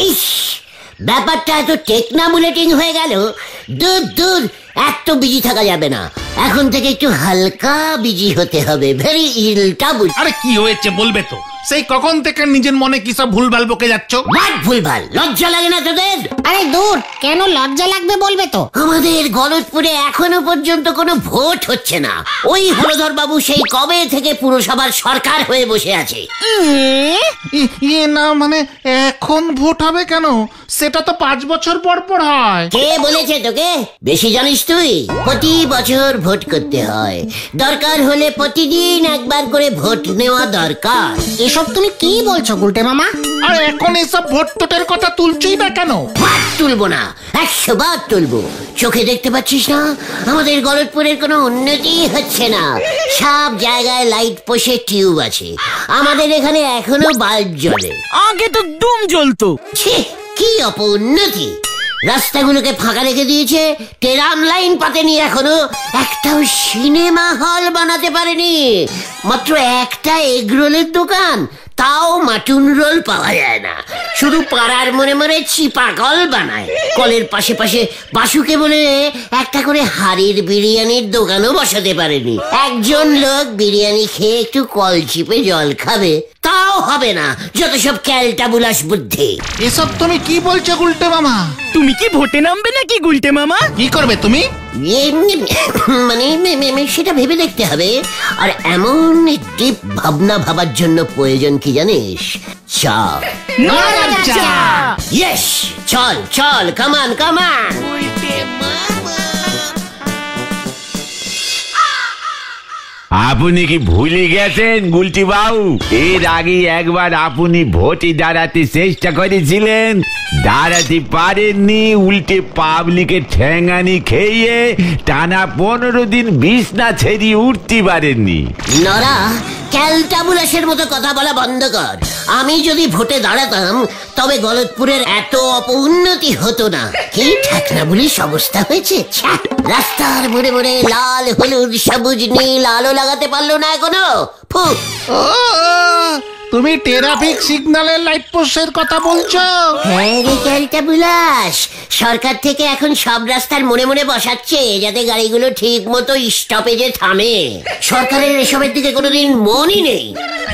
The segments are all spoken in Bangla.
ইস, ব্যাপারটা এত টেকনামুলেটিং হয়ে গেল। দূর দূর, এত বিজি থাকা যাবে না। এখন থেকে একটু হালকা বিজি হতে হবে। ভেরি ইলটা বুঝ। আরে কি হয়েছে বলবে তো? সেই কখন থেকে নিজের মনে কি সব ভুলভাল বকে যাচ্ছ? ভুলভাল, লজ্জা লাগে না তোদের? আরে দূর, কেন লজ্জা লাগবে বলবে তো। আমাদের গলতপুরে এখনো পর্যন্ত কোনো ভোট হচ্ছে না। ওই হলধর বাবু সেই কবে থেকে পুরসভার সরকার হয়ে বসে আছে। ইয়ে না মানে এখন ভোট হবে কেন? সেটা তো 5 বছর পর পর হয়। কে বলেছে তোকে? বেশি জানিস তুই? প্রতি বছর ভোট করতে হয়। দরকার হলে প্রতিদিন একবার করে ভোট নেওয়া দরকার। এসব তুমি কি বলছো গুলটে মামা? আর এখন এসব ভোট টোটের কথা তুলছই না কেন? তুলবো না, 100 বার তুলবো। চোখে দেখতে পাচ্ছিস না আমাদের গলতপুরের কোনো উন্নতি হচ্ছে না। সব জায়গায় লাইট পোষে টিউব আছে, আমাদের এখানে এখনো বাল্ব জ্বলে। আগে তো ডুম জ্বলতো। ছি, কি অপউন্নতি! রাস্তাগুলোকে ফাঁকা রেখে দিয়েছে, ট্রাম লাইন পাতেনি এখনো, একটাও সিনেমা হল বানাতে পারেনি। মাত্র একটা এগরোলের দোকান, তাও মাটুন রোল পাওয়া যায় না। শুধু পাড়ার মনে মনে চিপা কল বানায়। কলের পাশে পাশে বাসুকে বলে একটা করে হাড়ির বিরিয়ানির দোকানও বসাতে পারেনি। একজন লোক বিরিয়ানি খেয়ে একটু কল চিপে জল খাবে, তাও হবে না। যত সব ক্যালটা বুলাস বুদ্ধি। এসব তুমি কি বলছো গুলটে মামা? তুমি কি ভোটে নামবে নাকি গুলটে মামা? কি করবে তুমি? মানে সেটা ভেবে দেখতে হবে। আর এমন ডিপ ভাবনা ভাবার জন্য প্রয়োজন কি জানিস? চা। ইয়েস, চল চল, কামান কামান। আপনি কি ভুলে গেছেন গুলটি বাবু? এর আগে একবার আপনি ভোটে দাঁড়াতে চেষ্টা করেছিলেন, দাঁড়াতে পারেননি, উল্টে পাবলিকের ঠ্যাঙানি খেয়ে টানা 15 দিন বিছনা ছেড়ে উঠতে পারেননি। নরা, ক্যালটাবুলাসের মতো কথা বলা বন্ধ কর। আমি যদি ভোটে দাঁড়াতাম তবে গলতপুরের এত অপউন্নতি হতো না। কি ঠাকনা বলিস অবস্থা হয়েছে। রাস্তার মোড়ে মোড়ে লাল হলুদ সবুজ নীল আলো লাগাতে পারলো না এখনো। ও, তুমি ট্রাফিক সিগন্যালের লাইট পোস্টের কথা বলছো? হ্যাঁ রে ক্যালটাবুলাস, সরকার থেকে এখন সব রাস্তার মোড়ে মোড়ে বসাচ্ছে যাতে গাড়িগুলো ঠিক মতো স্টপেজে থামে। সরকারের এসবের দিকে কোনোদিন মনই নেই।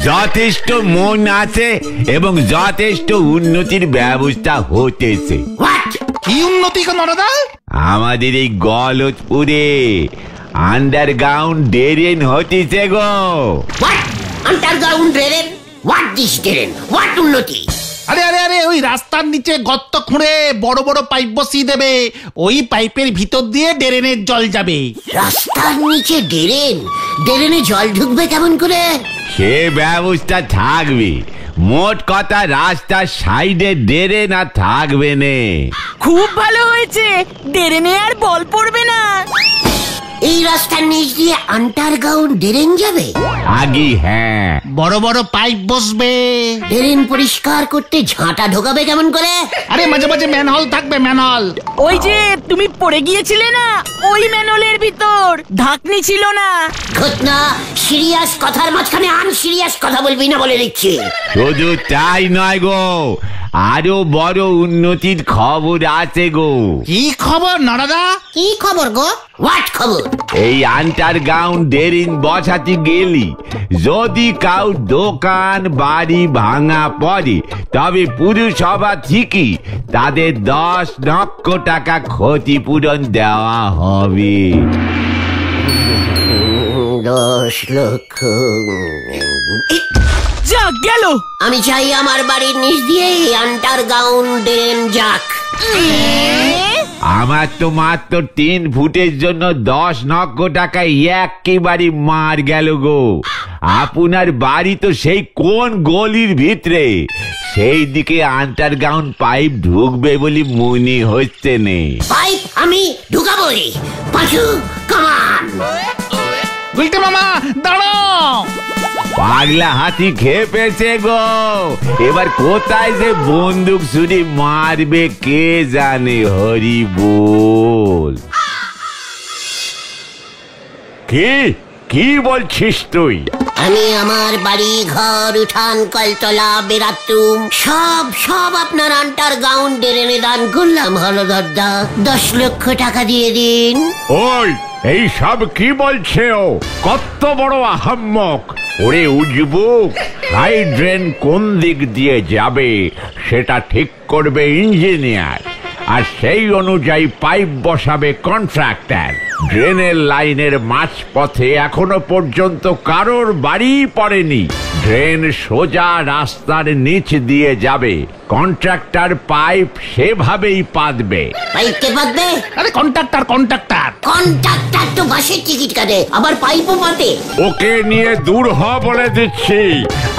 যথেষ্ট মন আছে এবং যথেষ্ট উন্নতির ব্যবস্থা হতেছে। কি উন্নতি নরদা? আমাদের এই গলতপুরে আন্ডারগ্রাউন্ড ড্রেন হতেছে গো। Underground drain? What this drain? What উন্নতি? আরে আরে আরে, ওই রাস্তার নিচে গর্ত খুঁড়ে বড় বড় পাইপ বসিয়ে দেবে। ওই পাইপের ভিতর দিয়ে ড্রেনের জল যাবে। রাস্তার নিচে ড্রেন? ড্রেনে জল ঢুকবে কেমন করে? সে ব্যবস্থা থাকবে। মোট কথা রাস্তার সাইডে ড্রেন আর থাকবে না। খুব ভালো হয়েছে, ড্রেনে আর বল পড়বে না। এই রাস্তার নিচ দিয়ে আন্ডারগ্রাউন্ড ড্রেন যাবে? আগে হ্যাঁ, বড় বড় পাইপ বসবে। ড্রেন পরিষ্কার করতে ঝাঁটা ঢোকাবে কেমন করে? আরে মাঝে মাঝে ম্যানহোল থাকবে, ম্যানহোল। ওই যে তুমি পড়ে গিয়েছিলে না, ওই ম্যানহোলের ভিতর ঢাকনি ছিল না। ঘটনা সিরিয়াস কথার মাঝখানে আনসিরিয়াস কথা বলবি না বলে দিচ্ছি। শুধু তাই নয় গো, আরো বড় উন্নতির খবর আছে গো। কি খবর নরদা? কি খবর গো? হোয়াট খবর? এই আন্ডারগ্রাউন্ড ড্রেন বসাতে গেলি যদি কাউ দোকান বাড়ি ভাঙা পড়ে তবে পুরসভা থেকে তাদের 10 লক্ষ টাকা ক্ষতিপূরণ দেওয়া হবে। 10 লক্ষ? যা গেল। আমি চাই আমার বাড়ির নিচ দিয়ে আন্ডারগ্রাউন্ড ড্রেন যাক। আমার তো মাত্র 3 ফুটের জন্য 10 লক্ষ টাকা একেবারে মার গেল গো। আপনার বাড়ি তো সেই কোন গলির ভিতরে, সেই দিকে আন্ডারগ্রাউন্ড পাইপ ঢুকবে বলে মনে হচ্ছে না। পাইপ আমি ঢুকাবই। পাঁচু, কামান। গুলটে মামা দাঁড়াও। পাগলা হাতি খেপেছে গো। এবার কোথায় যে বন্দুক ছুরি মারবে কে জানে। হরি বল। কি কি বলছিস তুই? আমি আমার বাড়ি ঘর উঠান কলতলা বেরাতুম সব আপনার আন্ডারগ্রাউন্ড ড্রেনে দান করলাম হলদরদা। 10 লক্ষ টাকা দিয়ে দিন। ওই এই সব কি বলছে ও? কত বড় আহাম্মক! ওরে উজবুক, হাই ড্রেন কোন দিক দিয়ে যাবে সেটা ঠিক করবে ইঞ্জিনিয়ার, আর সেই অনুযায়ী পাইপ বসাবে কন্ট্রাক্টর। ড্রেনের লাইনের মাঝপথে এখনো পর্যন্ত কারোর বাড়ি পড়েনি। ড্রেন সোজা রাস্তার নিচ দিয়ে যাবে, কন্ট্রাক্টর পাইপ সেভাবেই পাতবে। পাইপ কে পাতবে? আরে কন্ট্রাক্টর কন্ট্রাক্টর তো বাসের টিকিট কাটে, আবার পাইপও পাতে? ওকে নিয়ে দূর হ বলে দিচ্ছি।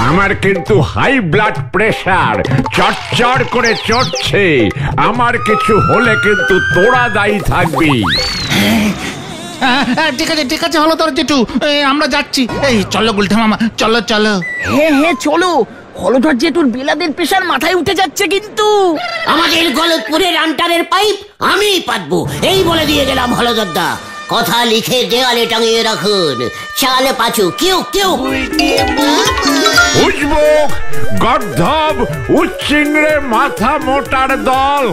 আমার কিন্তু হাই ব্লাড প্রেশার চড়চড় করে চড়ছে। আমার কিছু হলে কিন্তু তোরা দায়ী থাকবি। ঠিক আছে হলদর জেঠু, আমরা যাচ্ছি। এই চলো গুলটে মামা, চলো। হ্যাঁ চলো। হলধর জেঠুর বিলাদের প্রেশার মাথায় উঠে যাচ্ছে কিন্তু। আমাদের গলতপুরের আন্টারের পাইপ আমি পাতবো, এই বলে দিয়ে গেলাম হলদরদা। কথা লিখে দেওয়ালে টাঙিয়ে রাখুন। চালে পাচু কেউ উজবুক, গর্ধব, উচ্চিংড়ে মাথা মোটার দল।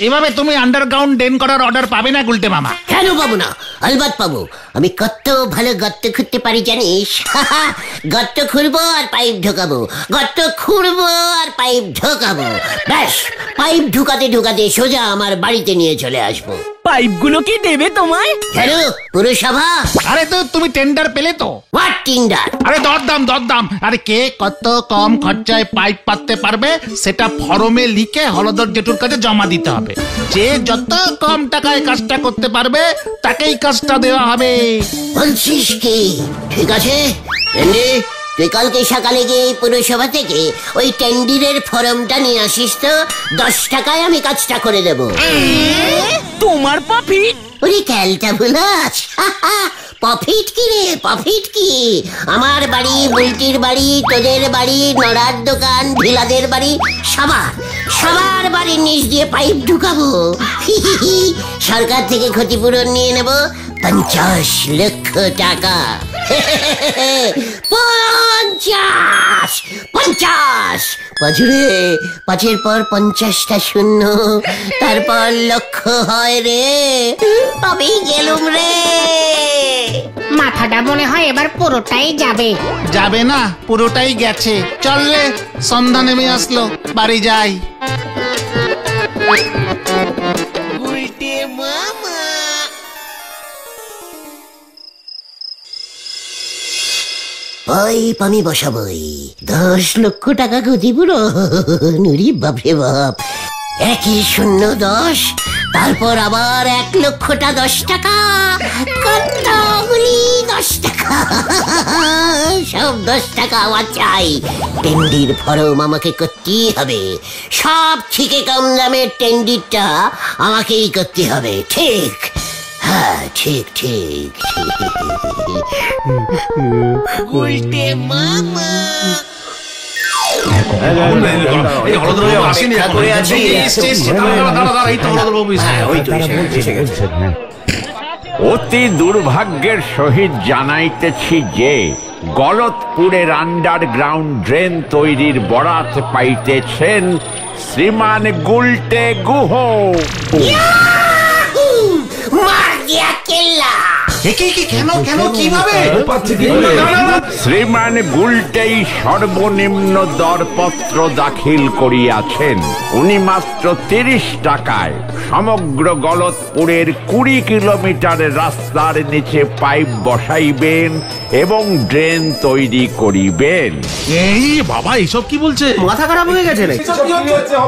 এভাবে তুমি আন্ডারগ্রাউন্ড ড্রেন করার অর্ডার পাবে না গুলটে মামা। কেন পাবো না? আলবাত পাবো। আমি কত ভালো গর্ত খুঁড়তে পারি জানিস? গর্ত খুঁড়বো আর পাইপ ঢোকাবো, গর্ত খুঁড়বো আর পাইপ ঢোকাবো। ব্যাস, পাইপ ঢুকাতে সোজা আমার বাড়িতে নিয়ে চলে আসবো। পাইপগুলো কি দেবে তোমায়? কেন পুরসভা? আরে তো তুমি টেন্ডার পেলে তো? What tender? আরে দরদাম। আরে কে কত কম খরচায় পাইপ পাততে পারবে সেটা ফর্মে লিখে হলদর জেঠুর কাছে জমা দিতে হবে। যে যত কম টাকায় কাজটা করতে পারবে তাকেই কাজটা দেওয়া হবে। বলছিস কি? ঠিক আছে তুই কালকে সকালে গিয়ে পুরসভা থেকে ওই টেন্ডিরের ফর্মটা নিয়ে আসিস তো। 10 টাকায় আমি কাজটা করে দেবো। তোমার প্রফিট? ওরে ক্যালটা বুলাস, প্রফিট কি রে? প্রফিট কি? আমার বাড়ি, বুলটির বাড়ি, তোদের বাড়ি, নড়ার দোকান, ভিলাদের বাড়ি, সবার বাড়ির নিচ দিয়ে পাইপ ঢুকাবো। সরকার থেকে ক্ষতিপূরণ নিয়ে নেব 50 লক্ষ টাকা। 50 পাঁচুরে, 5-এর পর 50টা শূন্য, তারপর লক্ষ হয় রে। আমি গেলুম রে। মাথাটা মনে হয় এবার পুরোটাই যাবে না, পুরোটাই গেছে। চললে সন্ধ্যা নেমে আসলো, বাড়ি যাই। পাইপ আমি বসাবই। 10 লক্ষ টাকা ক্ষতিপূরণ। নুরি বাপরে বাপ। 1-0-10, তারপর আবার 1 লক্ষটা 10 টাকা। কতগুলি 10 টাকা? সব 10 টাকা আমার চাই। টেন্ডির ফর্ম আমাকে করতেই হবে। সব থেকে কম দামের টেন্ডিরটা আমাকেই করতে হবে। ঠিক? হ্যাঁ, ঠিক। অতি দুর্ভাগ্যের সহিত জানাইতেছি যে গলতপুরের আন্ডারগ্রাউন্ড ড্রেন তৈরির বরাত পাইতেছেন শ্রীমান গুলটে গুহ। কেন কিভাবে? শ্রীমান গুলটেই সর্বনিম্ন দরপত্র দাখিল করিয়াছেন। উনি মাত্র 30 টাকায় সমগ্র গলতপুরের 20 কিলোমিটার রাস্তার নিচে পাইপ বসাইবেন এবং ড্রেন তৈরি করিবেন। এই বাবা, এইসব কি বলছে? মাথা খারাপ হয়ে গেছে নাকি?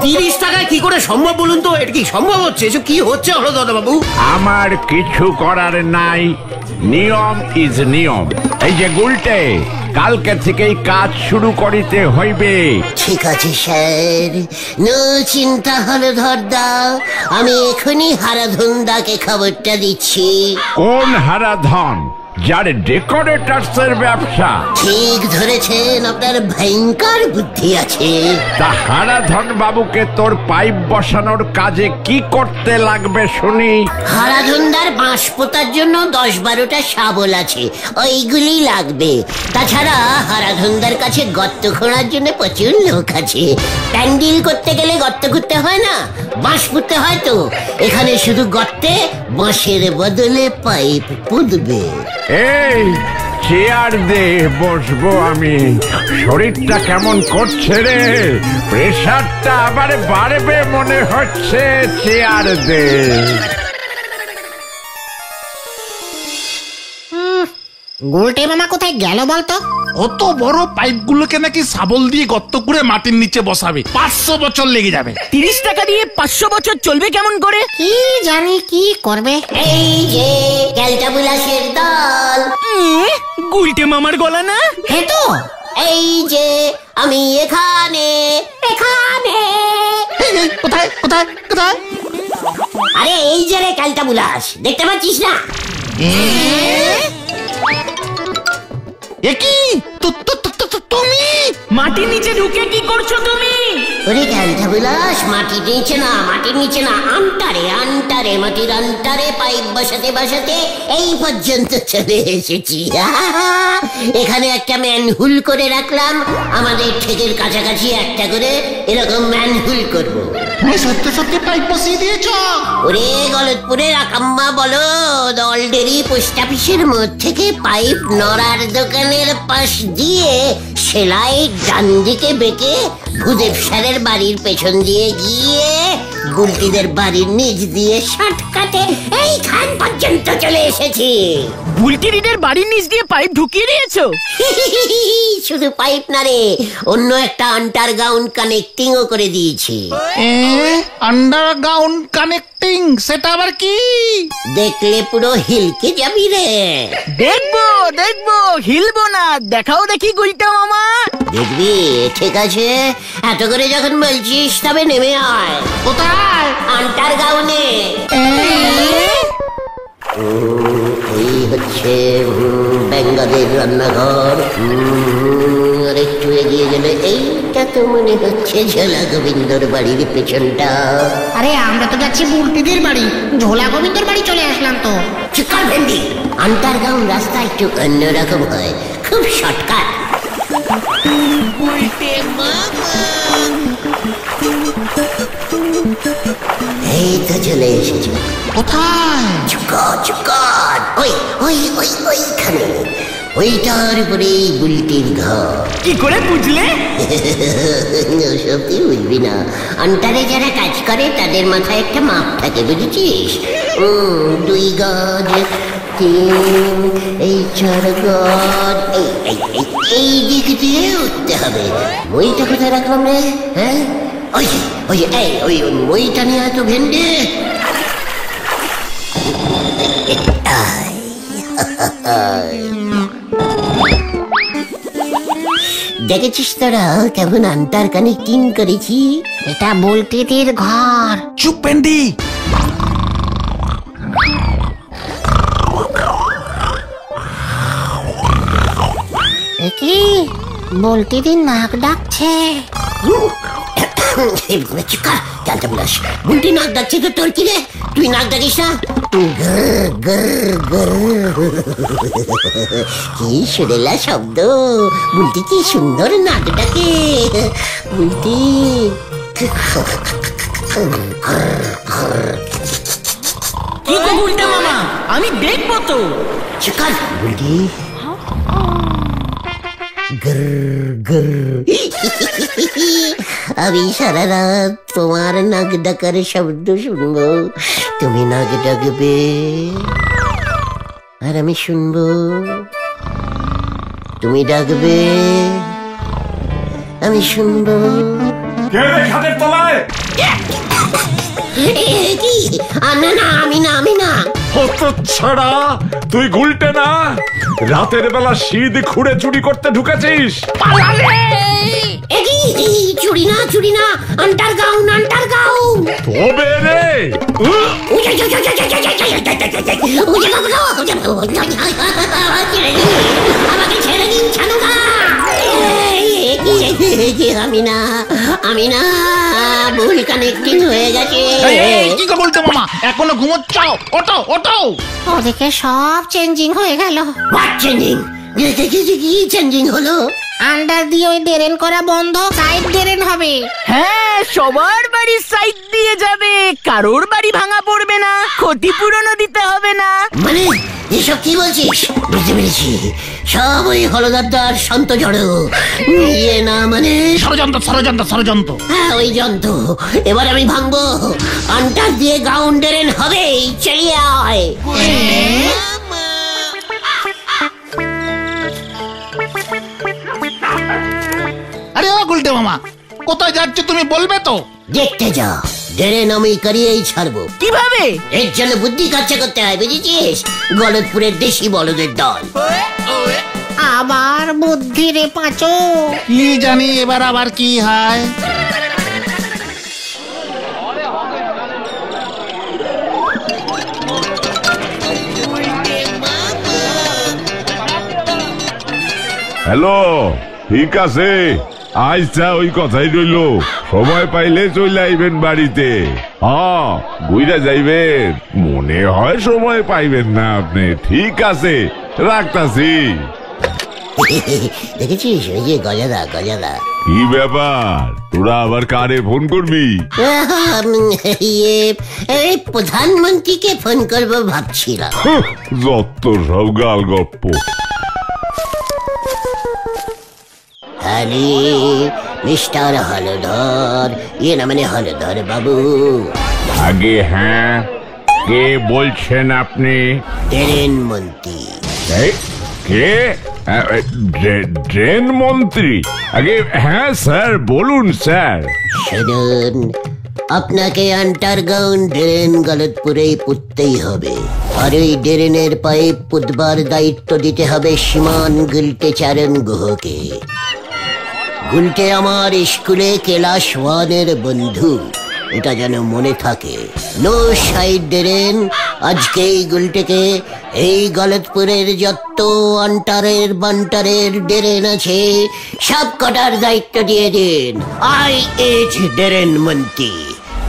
30 টাকায় কি করে সম্ভব বলুন তো? এটা কি সম্ভব হচ্ছে? এসব কি হচ্ছে হলদরদা বাবু? আমার কিছু করার নাই, নিয়ম ইজ নিয়ম। এই যে গুলটে, কালকে থেকেই কাজ শুরু করিতে হইবে। ঠিক আছে স্যার, নো চিন্তা হলধরদা। আমি এখনই হারাধনদাকে খবরটা দিচ্ছি। কোন হারাধন? যার ডেকোরেটরসের ব্যবসা। ঠিক ধরেছেন, আপনার ভয়ঙ্কর বুদ্ধি আছে। তা হারাধন বাবুকে তোর পাইপ বসানোর কাজে কি করতে লাগবে শুনি? হারাধনদার বাঁশ পোতার জন্য 10-12টা শাবল আছে, ওইগুলি লাগবে। তাছাড়া হারাধনদার কাছে গর্ত খোঁড়ার জন্য প্রচুর লোক আছে। প্যান্ডেল করতে গেলে গর্ত খুঁড়তে হয় না, বাঁশ পুঁততে হয়। তো এখানে শুধু গর্তে বাঁশের বদলে পাইপ পুঁতবে। এই চেয়ার দে, বসবো আমি। শরীরটা কেমন করছে রে, প্রেশারটা আবার বাড়বে মনে হচ্ছে। চেয়ার দে। গুলটে মামা কোথায় গেল বলতো? অত বড় পাইপগুলোকে নাকি শাবল দিয়ে গর্ত করে মাটির নিচে বসাবে, 500 বছর লেগে যাবে। 30 টাকা দিয়ে 500 বছর চলবে কেমন করে? কি জানি কি করবে। এই যে ক্যালটাবুলাসের দল, গুলটে মামার গলা না? হ্যাঁ তো। এই যে আমি এখানে এখানে। এই, কোথায় কোথায় কোথায়? আরে এই যে রে ক্যালটাবুলাস, দেখতে পাচ্ছিস না? এ কি তুমি? মাটির নিচে ঢুকে কি করছো তুমি? ওরে ক্যালটাবুলাস, মাটির নিচে না, মাটির নিচে না, আন্টারে আন্টারে, মাটির আন্টারে পাইপ বসাতে বসাতে এই পর্যন্ত চলে এসেছি। এখানে একটা ম্যানহুল করে রাখলাম, আমাদের ঠেকের কাছাকাছি একটা করে এরকম ম্যানহুল করব। তুমি সত্যি সত্যি পাইপ বসিয়ে দিয়েছো? ওরে গলতপুরের আকাম্মা বলো, দলডেরি পোস্ট অফিসের মধ্যে থেকে পাইপ নড়ার দোকানের পাশ দিয়ে সেলাই ডান দিকে বেঁকে ভূদেব স্যারের বাড়ির পেছন দিয়ে গিয়ে গুলটিদের বাড়ির নিচ দিয়ে শর্টকাটে এইখান পর্যন্ত চলে এসেছি। বুলটিরিদের বাড়ির নিচ দিয়ে পাইপ ঢুকিয়ে দিয়েছো? শুধু পাইপ না রে, অন্য একটা আন্ডারগ্রাউন্ড কানেক্টিংও করে দিয়েছি। আন্ডারগ্রাউন্ড কানেক্টিং, সেটা আবার কি? দেখলে পুরো হিলকে যাবি রে। দেখবো দেখবো, হিলবো না। দেখাও দেখি গুলটে মামা। দেখবি? ঠিক আছে, এত করে যখন বলছিস তবে নেমে আয়। কোথায়? আন্ডারগ্রাউন্ডে। এই হচ্ছে বেঙ্গলের রান্নাঘর। আর একটু এগিয়ে গেলে এইটা তো মনে হচ্ছে ঝোলা গোবিন্দর বাড়ির পেছনটা। আরে আমরা তো যাচ্ছি বুলটিদের বাড়ি, ঝোলা গোবিন্দর বাড়ি চলে আসলাম তো। চিকার ভেন্ডি, আন্ডারগ্রাউন্ড রাস্তা একটু অন্যরকম হয়, খুব শর্টকাট। এই তো চলে এসেছে। কোথায়? চুকার ওই ওই ওই ওইখানে, ওইটার উপরে বুলটির ঘর। কি করে বুঝলে? ওসব তুই বুঝবি না, আন্টারে যারা কাজ করে তাদের মাথায় একটা মাপ থাকে, বুঝেছিস? 2 গজ, 3, এই 4 গজ, এই দিক দিয়ে উঠতে হবে। মইটা কোথায় রাখলাম রে? হ্যাঁ, ওই ওই ওই মইটা নিয়ে এত ভেন্ডে। দেখেছিস তোরা কেমন আন্টার কানেক্টিং করেছি? এটা বুলটিদের ঘর। চুপ পেন্ডি। কি বুলটিদের নাক ডাকছে? বুলটি নাক ডাকছে তো, তোর কি রে? তুই নাক ডাকিস না? কি সুরেলা শব্দ, বুলটি কি সুন্দর নাক ডাকে। বুলটি কি গো গুলটে মামা, আমি দেখবো তো। চিকার বুলটি। আমি সারা রাত তোমার নাক ডাকার শব্দ শুনবো, তুমি নাক ডাকবে আর আমি শুনবো, তুমি ডাকবে আমি শুনবো। খাটের তলায় কি? না না, আমি না, আমি না। ছাড়া তুই গুলটে না? রাতের বেলা শীত খুঁড়ে চুরি করতে ঢুকেছিস? চুরি না, চুরি না, আন্ডারগ্রাউন্ড, আন্ডারগ্রাউন্ড। তবে রে আমি না ভুল কানেক্টিং হয়ে গেছে। কি গো বলতে মামা, এখনো ঘুমোচ্ছ? ওঠো ওঠো। ওদিকে সব চেঞ্জিং হয়ে গেল। What changing? কি চেঞ্জিং হলো? আন্ডার দিয়ে ওই ড্রেন করা বন্ধ, সাইড ড্রেন হবে। হ্যাঁ, সবার বাড়ির সাইড দিয়ে যাবে, কারোর বাড়ি ভাঙা পড়বে না, ক্ষতিপূরণও দিতে হবে না। মানে এসব কি বলছিস? বুঝতে পেরেছি, সব ওই হলদার সন্ত জড়ো ইয়ে না মানে ষড়যন্ত্র। হ্যাঁ ওই যন্ত্র। এবার আমি ভাঙবো, আন্টার দিয়ে গ্রাউন্ড ড্রেন হবে। চালিয়ে আয়। আরে ও গুলটে মামা, কোথায় যাচ্ছ তুমি বলবে তো? দেখতে যা, ড্রেন আমি করিয়েই ছাড়বো। কিভাবে? এর জন্য বুদ্ধি খরচা করতে হয়, বুঝেছিস? গলতপুরের দেশি বলদের দল। আবার বুদ্ধি রে পাঁচু। কি জানি এবার আবার কি হয়। হ্যালো, ঠিক আছে, আচ্ছা ওই কথাই রইল। সময় পাইলে চলে আইবেন বাড়িতে। হ্যাঁ, ঘুরে যাইবেন। মনে হয় সময় পাইবেন না আপনি। ঠিক আছে, রাখতাছি। দেখেছিস ওই যে গজাদা? কি ব্যাপার, তোরা আবার কারে ফোন করবি? এই প্রধানমন্ত্রীকে ফোন করবো ভাবছিলাম। যত সব গাল গপ্প। হ্যালি মিস্টার হলধর, ইয়ে না মানে হলধর বাবু। আগে হ্যাঁ, কে বলছেন আপনি? ড্রেন মন্ত্রী। কে? ড্রেন মন্ত্রী? আগে হ্যাঁ স্যার, বলুন স্যার। শুনুন, আপনাকে আন্ডারগ্রাউন্ড ড্রেন গলতপুরেই পুঁততেই হবে। আর ওই ড্রেনের পাইপ পুতবার দায়িত্ব দিতে হবে শ্রীমান গুলটে চারণ গুহকে। গুলটে আমার স্কুলে ক্লাস 1-এর বন্ধু, এটা যেন মনে থাকে। No side drain. আজকেই গুলটেকে এই গলতপুরের যত আন্টারের বান্টারের ড্রেন আছে সব কটার দায়িত্ব দিয়ে দিন। আই ইজ ড্রেন মন্ত্রী,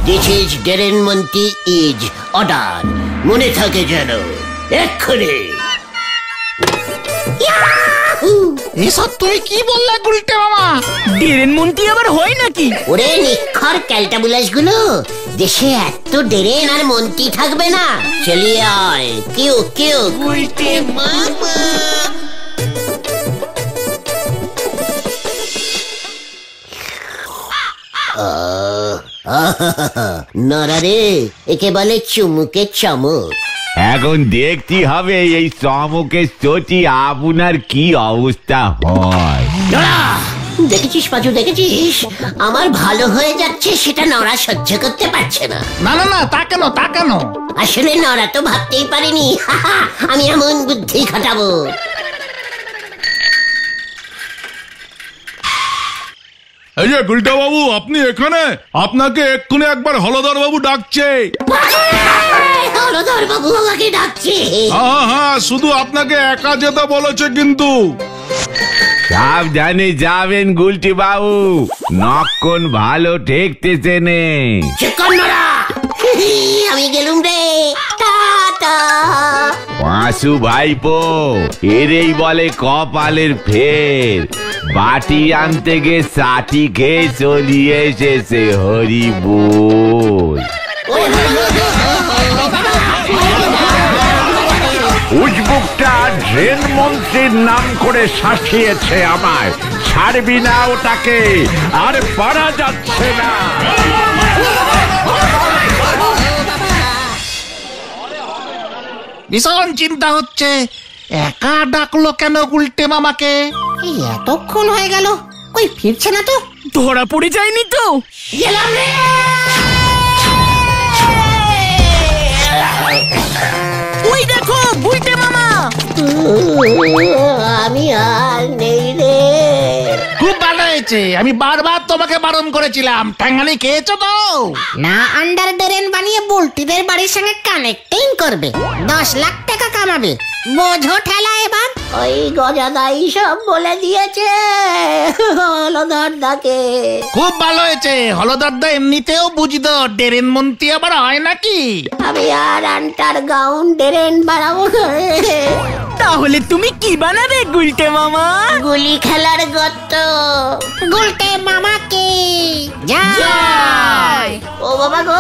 দিস ইজ ড্রেন মন্ত্রী ইজ অর্ডার। মনে থাকে যেন, এক্ষুনি। এসব তুমি কি বললে গুলটে মামা? ড্রেন মন্ত্রী আবার হয় নাকি? ওরে নিক্ষর ক্যালটাবুলাস গুলো, দেশে এত ড্রেন আর মন্ত্রী থাকবে না। চলিয়ে আয়। কেউ নরা রে, একে বলে চুমুকে চমক। এখন দেখতে হবে এই চমকের চটি আপনার কি অবস্থা হয়। দেখেছিস পাঁচু, দেখেছিস? আমার ভালো হয়ে যাচ্ছে সেটা নরা সহ্য করতে পারছে না। না, তা কেন? আসলে নরা তো ভাবতেই পারেনি আমি এমন বুদ্ধি খাটাবো। এই যে গুলটা বাবু, আপনি এখানে? আপনাকে এক্ষুনি একবার হলধর বাবু ডাকছে। হলধর বাবু আমাকে ডাকছে? হ্যাঁ, শুধু আপনাকে একা যেতে বলেছে কিন্তু। সাবধানে যাবেন গুলটি বাবু, নক্ষণ ভালো ঠেকতেছে নে। আমি গেলুম রে, টাটা। পাঁচু ভাইপো, এরেই বলে কপালের ফের। বাটি আনতে গে সাটি খেয়ে চলিয়ে এসেছে, হরি বল। উজবুকটা ড্রেন মন্ত্রীর নাম করে শাসিয়েছে আমায়। ছাড়বি না ওটাকে, আর পারা যাচ্ছে না। ভীষণ চিন্তা হচ্ছে, একা ডাকলো কেন গুলটে মামাকে? এই এতক্ষণ হয়ে গেল, কই ফিরছে না তো? ধরা পড়ে যায়নি তো? গেলাম রে। ওই দেখো গুলটে মামা। আমি আর নেই রে। খুব ভালো হয়েছে, আমি বারবার তোমাকে বারণ করেছিলাম। ঠ্যাঙ্গানি খেয়েছো তো? না, আন্ডার ড্রেন বানিয়ে বুলটিদের বাড়ির সঙ্গে কানেক্টিং করবে, 10 লাখ টাকা কামাবে। বোঝো ঠেলা এবার। ওই গজাদাই সব বলে দিয়েছে হলদরদাকে। খুব ভালো হয়েছে, হলদরদা এমনিতেও বুঝতো ডেরেন মন্ত্রী আবার হয় নাকি। আমি আর আন্টার গাউন ডেরেন বাড়াবো না। তাহলে তুমি কি বানাবে গুলটে মামা? গুলি খেলার গর্ত। গুলটে মামাকে ও বাবা গো,